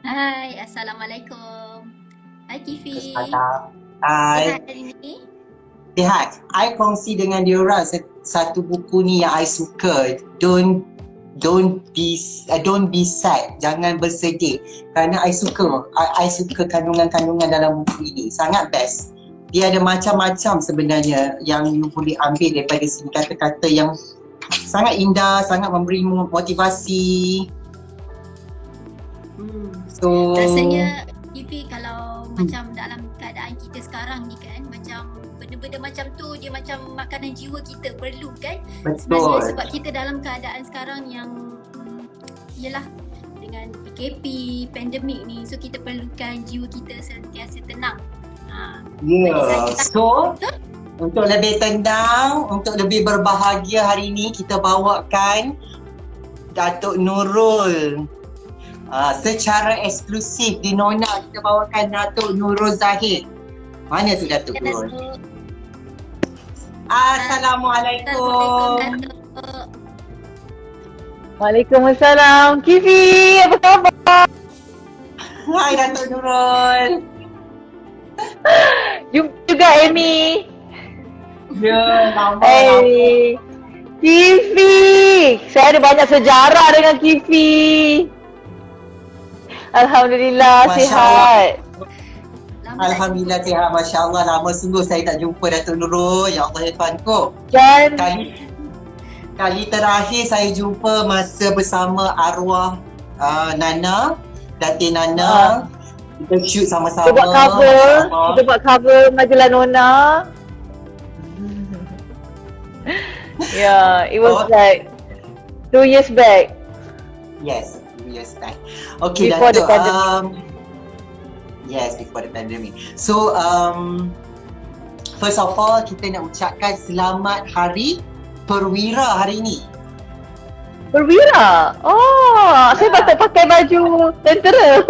Hai, Assalamualaikum. Hai Kifi. Salam. Sihat I hari ni? sihat. I kongsi dengan diorang satu buku ni yang I suka. Don't be sad. Jangan bersedih. Kerana I suka kandungan-kandungan dalam buku ini. Sangat best. Dia ada macam-macam sebenarnya yang you boleh ambil daripada sini. Kata-kata yang sangat indah, sangat memberi motivasi. So, Rasanya Kifi kalau macam dalam keadaan kita sekarang ni kan, macam benda-benda macam tu dia macam makanan jiwa kita, perlu kan? Sebenarnya betul. sebab kita dalam keadaan sekarang yang yelah dengan PKP, pandemik ni, so kita perlukan jiwa kita sentiasa tenang. Ya, so untuk lebih tenang, untuk lebih berbahagia hari ini kita bawakan Datuk Nurul. Secara eksklusif di Nona kita bawakan Datuk Nurul Zahid. Mana tu Datuk Nurul? Assalamualaikum Assalamualaikum. Datuk. Waalaikumsalam. Kifi, apa khabar? Hai Datuk Nurul. Jumpa juga Amy. Ya, lama. Hey, Kifi. Saya ada banyak sejarah dengan Kifi. Alhamdulillah Masya sihat. Lama tak Alhamdulillah sihat, Masya Allah. Lama sungguh saya tak jumpa Datuk Nurul. Ya Allah ya Tuanku. Dan Kali terakhir saya jumpa masa bersama arwah Nana, Datin Nana. Kita shoot sama-sama. kita buat cover. Kita buat cover majalah Nona. Yeah, it was like 2 years back. Yes, 2 years back. Okay, Before the Datuk. pandemic. Yes, before the pandemic. So, first of all, kita nak ucapkan selamat Hari Perwira hari ini. Perwira? Oh, saya patut pakai baju tentera.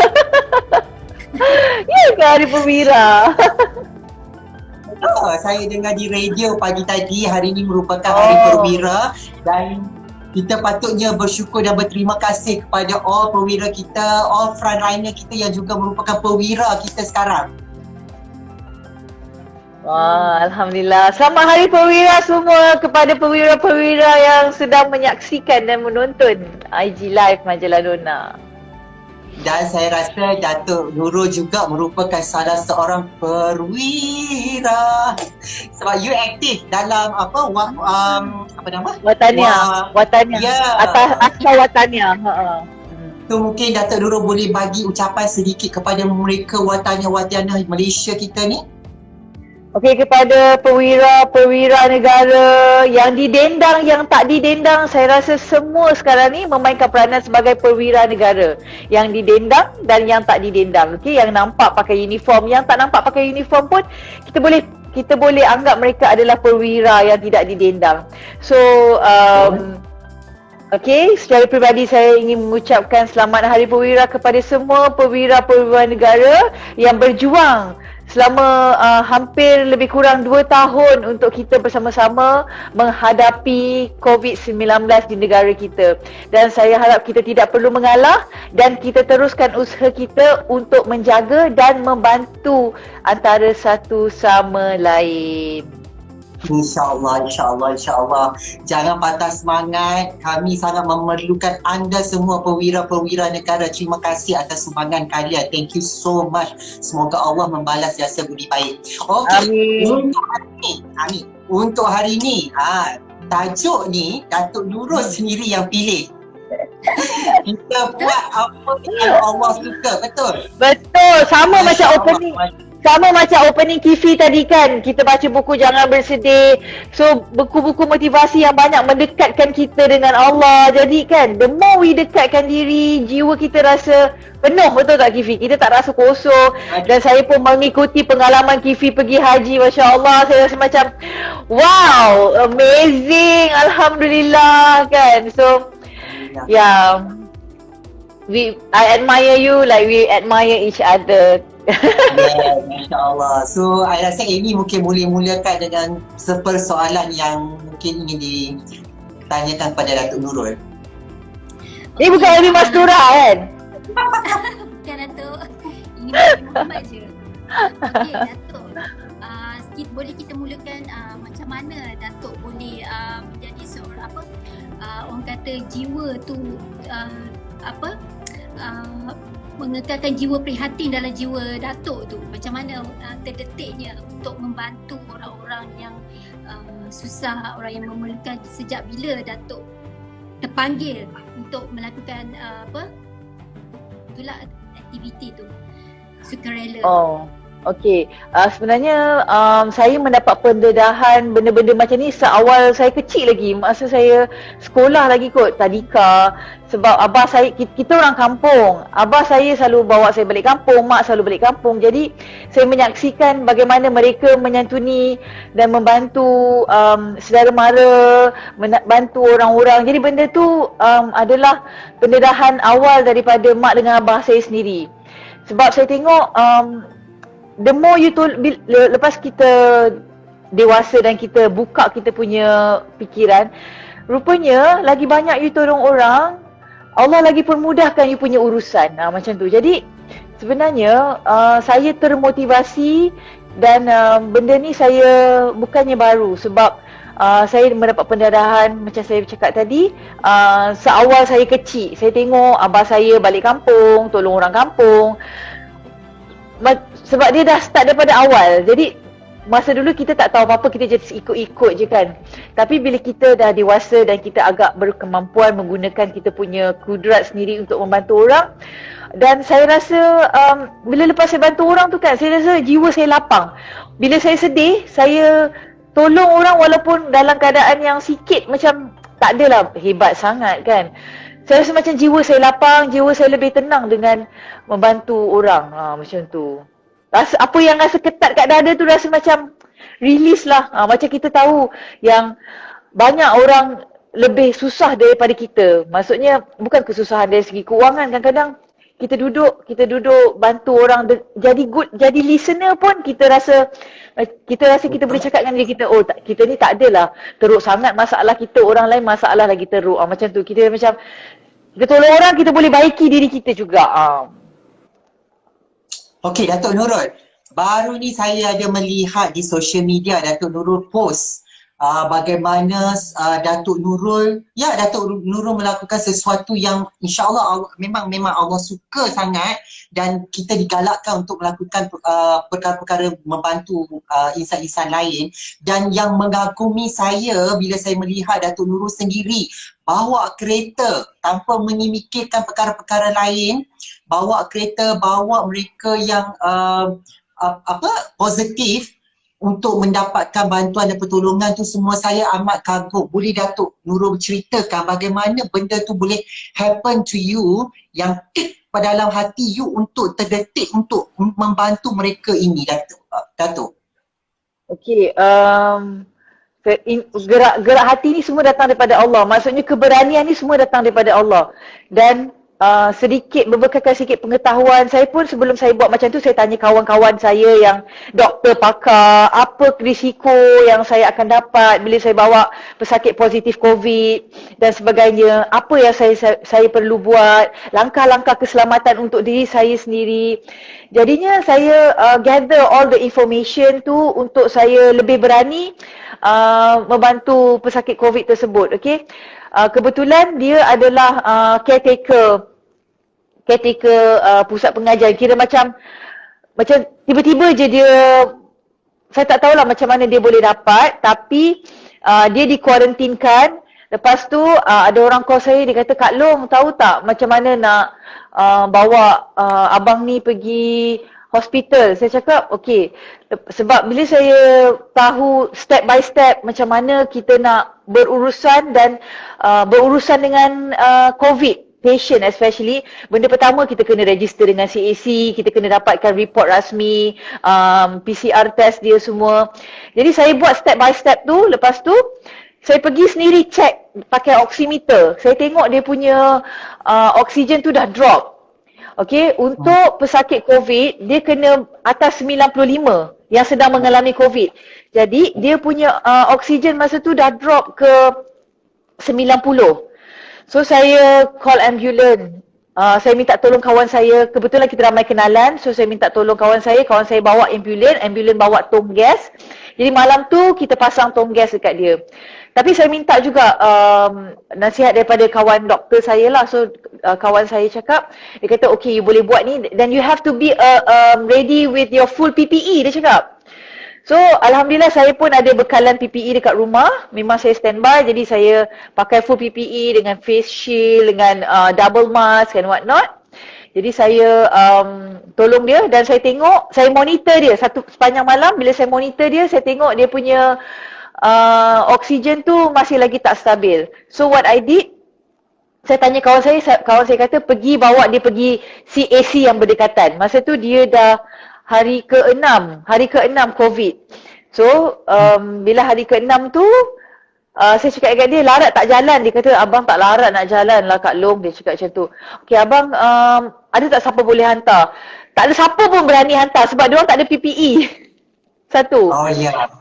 Ya ke hari perwira? Saya dengar di radio pagi tadi hari ini merupakan Hari Perwira dan kita patutnya bersyukur dan berterima kasih kepada all perwira kita, all frontliner kita yang juga merupakan perwira kita sekarang. Wah, Alhamdulillah. Selamat Hari Perwira semua kepada perwira-perwira yang sedang menyaksikan dan menonton IG Live Majalah Nona. Dan saya rasa Datuk Nurul juga merupakan salah seorang perwira. Sebab you aktif dalam apa nama? Watania. Ya. Atas Watania. So mungkin Datuk Nurul boleh bagi ucapan sedikit kepada mereka watania-watania Malaysia kita ni. Okey, kepada perwira-perwira negara yang didendang, yang tak didendang, saya rasa semua sekarang ni memainkan peranan sebagai perwira negara. Yang didendang dan yang tak didendang. Okey, yang nampak pakai uniform, yang tak nampak pakai uniform pun kita boleh anggap mereka adalah perwira yang tidak didendang. So, okey, secara peribadi saya ingin mengucapkan selamat Hari Perwira kepada semua perwira-perwira negara yang berjuang selama hampir lebih kurang 2 tahun untuk kita bersama-sama menghadapi COVID-19 di negara kita. Dan saya harap kita tidak perlu mengalah dan kita teruskan usaha kita untuk menjaga dan membantu antara satu sama lain. InsyaAllah, insyaAllah, insyaAllah. Jangan patah semangat. Kami sangat memerlukan anda semua perwira-perwira negara. Terima kasih atas sumbangan kalian. Thank you so much. Semoga Allah membalas jasa budi baik. Okey. Amin. Untuk hari ni, tajuk ni Datuk Nurul sendiri yang pilih. Kita buat apa yang Allah suka, betul? Betul, sama macam Masya opening. Allah. Sama macam opening Kifi tadi kan, kita baca buku Jangan Bersedih. So, buku-buku motivasi yang banyak mendekatkan kita dengan Allah. Jadi kan, the more we dekatkan diri, jiwa kita rasa penuh, betul tak Kifi? Kita tak rasa kosong. Dan saya pun mengikuti pengalaman Kifi pergi haji, Masya Allah. Saya rasa macam, wow, amazing, Alhamdulillah kan. So, yeah, I admire you like we admire each other. Ya, Masya Allah. So, I rasa Amy mungkin boleh mulakan dengan sepersoalan yang mungkin ingin ditanyakan pada Datuk Nurul. Ni bukan Amy Mastura kan? Bukan Nabi Muhammad je. Okey Datuk, boleh kita mulakan macam mana Datuk boleh menjadi seorang orang kata jiwa tu mengekalkan jiwa prihatin dalam jiwa Datuk tu. Macam mana terdetiknya untuk membantu orang-orang yang susah, orang yang memerlukan. Sejak bila Datuk terpanggil untuk melakukan itulah aktiviti tu, sukarela? Okey, sebenarnya saya mendapat pendedahan benda-benda macam ni seawal saya kecil lagi. Masa saya sekolah lagi kot, tadika. Sebab abah saya, kita orang kampung. Abah saya selalu bawa saya balik kampung, mak selalu balik kampung. Jadi saya menyaksikan bagaimana mereka menyantuni dan membantu saudara mara, membantu orang-orang. Jadi benda tu adalah pendedahan awal daripada mak dengan abah saya sendiri. Sebab saya tengok the more you lepas kita dewasa dan kita buka kita punya fikiran, rupanya lagi banyak you tolong orang, Allah lagi permudahkan you punya urusan. Macam tu. Jadi sebenarnya saya termotivasi dan benda ni saya bukannya baru sebab saya mendapat pendedahan macam saya cakap tadi seawal saya kecil. Saya tengok abah saya balik kampung, tolong orang kampung. Sebab dia dah start daripada awal. Jadi masa dulu kita tak tahu apa-apa, kita just ikut-ikut je kan. Tapi bila kita dah dewasa dan kita agak berkemampuan menggunakan kita punya kudrat sendiri untuk membantu orang, dan saya rasa bila lepas saya bantu orang tu kan, saya rasa jiwa saya lapang. Bila saya sedih, saya tolong orang walaupun dalam keadaan yang sikit, macam tak adalah hebat sangat kan. Saya rasa macam jiwa saya lapang, jiwa saya lebih tenang dengan membantu orang. Macam tu. Rasa apa yang rasa ketat kat dada tu rasa macam release lah. Macam kita tahu yang banyak orang lebih susah daripada kita. Maksudnya bukan kesusahan dari segi keuangan. Kadang-kadang kita duduk bantu orang jadi listener pun kita rasa kita boleh cakap dengan diri kita, kita ni tak adalah teruk sangat masalah kita, orang lain masalah lagi teruk. Macam tu. Kita macam kita tolong orang, kita boleh baiki diri kita juga. Okey, Datuk Nurul. Baru ni saya ada melihat di social media Datuk Nurul post bagaimana Datuk Nurul melakukan sesuatu yang insya-Allah memang Allah suka sangat, dan kita digalakkan untuk melakukan perkara-perkara membantu insan-insan lain. Dan yang mengagumi saya bila saya melihat Datuk Nurul sendiri bawa kereta tanpa memikirkan perkara-perkara lain, bawa kereta, bawa mereka yang positif untuk mendapatkan bantuan dan pertolongan tu, semua saya amat kagum. Boleh Datuk Nurul ceritakan bagaimana benda tu boleh happen to you, yang tik pada dalam hati you untuk terdetik untuk membantu mereka ini, Datuk? Okey, gerak hati ni semua datang daripada Allah. Maksudnya keberanian ni semua datang daripada Allah. Dan berbekalkan sedikit pengetahuan. Saya pun sebelum saya buat macam tu, saya tanya kawan-kawan saya yang doktor pakar, apa risiko yang saya akan dapat bila saya bawa pesakit positif COVID dan sebagainya. Apa yang saya perlu buat, langkah-langkah keselamatan untuk diri saya sendiri. Jadinya saya gather all the information tu untuk saya lebih berani membantu pesakit COVID tersebut. Okay? Kebetulan dia adalah caretaker pusat pengajian. Kira macam tiba-tiba je dia, saya tak tahulah macam mana dia boleh dapat, tapi dia dikuarantinkan. Lepas tu ada orang call saya, dia kata, "Kak Long, tahu tak macam mana nak bawa abang ni pergi hospital?" Saya cakap, okey. Sebab bila saya tahu step by step macam mana kita nak berurusan dan berurusan dengan COVID patient especially, benda pertama kita kena register dengan CAC, kita kena dapatkan report rasmi, PCR test dia semua. Jadi saya buat step by step tu. Lepas tu saya pergi sendiri check pakai oximeter. Saya tengok dia punya oksigen tu dah drop. Okey, untuk pesakit COVID, dia kena atas 95 yang sedang mengalami COVID. Jadi, dia punya oksigen masa tu dah drop ke 90. So, saya call ambulans. Saya minta tolong kawan saya, kebetulan kita ramai kenalan, so saya minta tolong kawan saya bawa ambulan bawa tong gas. Jadi malam tu kita pasang tong gas dekat dia. Tapi saya minta juga nasihat daripada kawan doktor saya lah. So kawan saya cakap, dia kata okay, you boleh buat ni, then you have to be ready with your full PPE, dia cakap. So alhamdulillah saya pun ada bekalan PPE dekat rumah. Memang saya standby, jadi saya pakai full PPE dengan face shield, dengan double mask and what not. Jadi saya tolong dia dan saya tengok, saya monitor dia sepanjang malam. Bila saya monitor dia, saya tengok dia punya oksigen tu masih lagi tak stabil. So what I did, saya tanya kawan saya kata bawa dia pergi CAC yang berdekatan. Masa tu dia dah hari ke-6 COVID. So bila hari ke-6 tu saya cakap dengan dia, larat tak jalan. Dia kata, abang tak larat nak jalan lah Kak Long. Dia cakap macam tu. Okay abang, ada tak siapa boleh hantar? Tak ada siapa pun berani hantar sebab diorang tak ada PPE. Satu. Oh ya.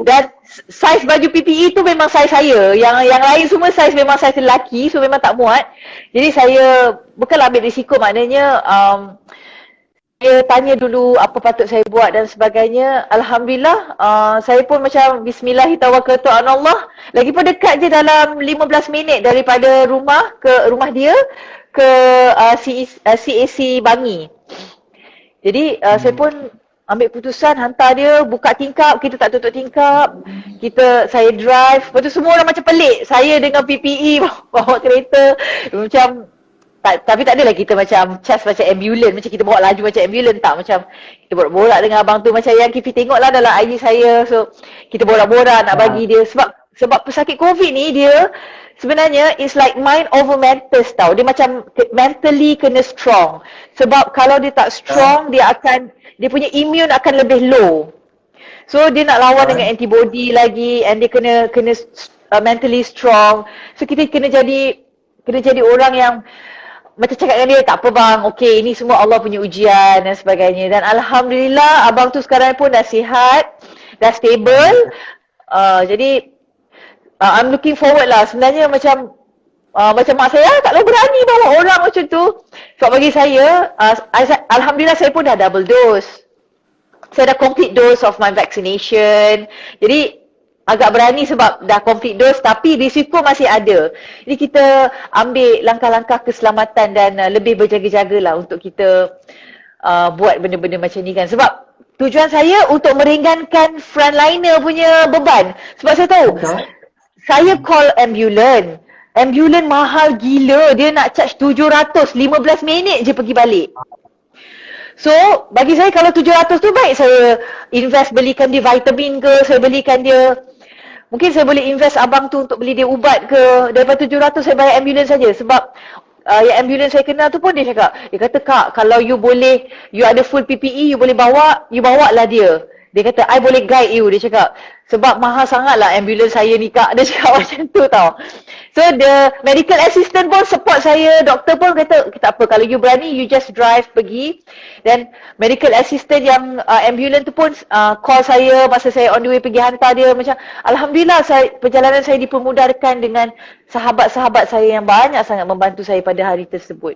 Dan saiz baju PPE tu memang saiz saya. Yang lain semua saiz memang saiz lelaki, so memang tak muat. Jadi saya bukan ambil risiko, maknanya saya tanya dulu apa patut saya buat dan sebagainya. Alhamdulillah, saya pun macam bismillahirrahmanirrahim, Allah. Lagipun dekat je, dalam 15 minit daripada rumah dia ke CAC Bangi. Jadi saya pun ambil putusan hantar dia, buka tingkap, kita tak tutup tingkap. Saya drive, lepas tu semua orang macam pelik. Saya dengan PPE bawa kereta macam tapi tak adalah kita macam cas macam ambulans, macam kita bawa laju macam ambulans, tak, macam kita borak-borak dengan abang tu, macam yang Kifi tengoklah dalam IG saya. So kita borak-borak nak bagi dia, sebab pesakit COVID ni dia sebenarnya is like mind over mental tau. Dia macam mentally kena strong. Sebab kalau dia tak strong, dia punya immune akan lebih low. So dia nak lawan dengan antibody lagi, and dia kena mentally strong. So kita kena jadi orang yang macam cakap dengan dia, tak apa bang, okay, ini semua Allah punya ujian dan sebagainya. Dan alhamdulillah abang tu sekarang pun dah sihat, dah stable. Jadi I'm looking forward lah. Sebenarnya macam mak saya, taklah berani bawa orang macam tu. Sebab bagi saya, alhamdulillah saya pun dah double dose. Saya dah complete dose of my vaccination. Jadi agak berani sebab dah complete dose, tapi risiko masih ada. Jadi kita ambil langkah-langkah keselamatan dan lebih berjaga-jaga lah untuk kita buat benda-benda macam ni kan. Sebab tujuan saya untuk meringankan frontliner punya beban. Sebab saya tahu, saya call ambulans. Ambulans mahal gila, dia nak charge 700, 15 minit je pergi balik. So, bagi saya kalau 700 tu baik saya invest, belikan dia vitamin ke, saya belikan dia, mungkin saya boleh invest abang tu untuk beli dia ubat ke. Daripada 700 saya bayar ambulans saja. Sebab yang ambulans saya kenal tu pun dia kata Kak, kalau you ada full PPE, you bawa lah dia. Dia kata, I boleh guide you, dia cakap. Sebab mahal sangat lah ambulans saya ni Kak, dia cakap macam tu tau. So the medical assistant pun support saya, doktor pun kata, tak apa, kalau you berani, you just drive pergi. Dan medical assistant yang ambulans tu pun call saya masa saya on the way pergi hantar dia. Macam alhamdulillah perjalanan saya dipermudahkan dengan sahabat-sahabat saya yang banyak sangat membantu saya pada hari tersebut.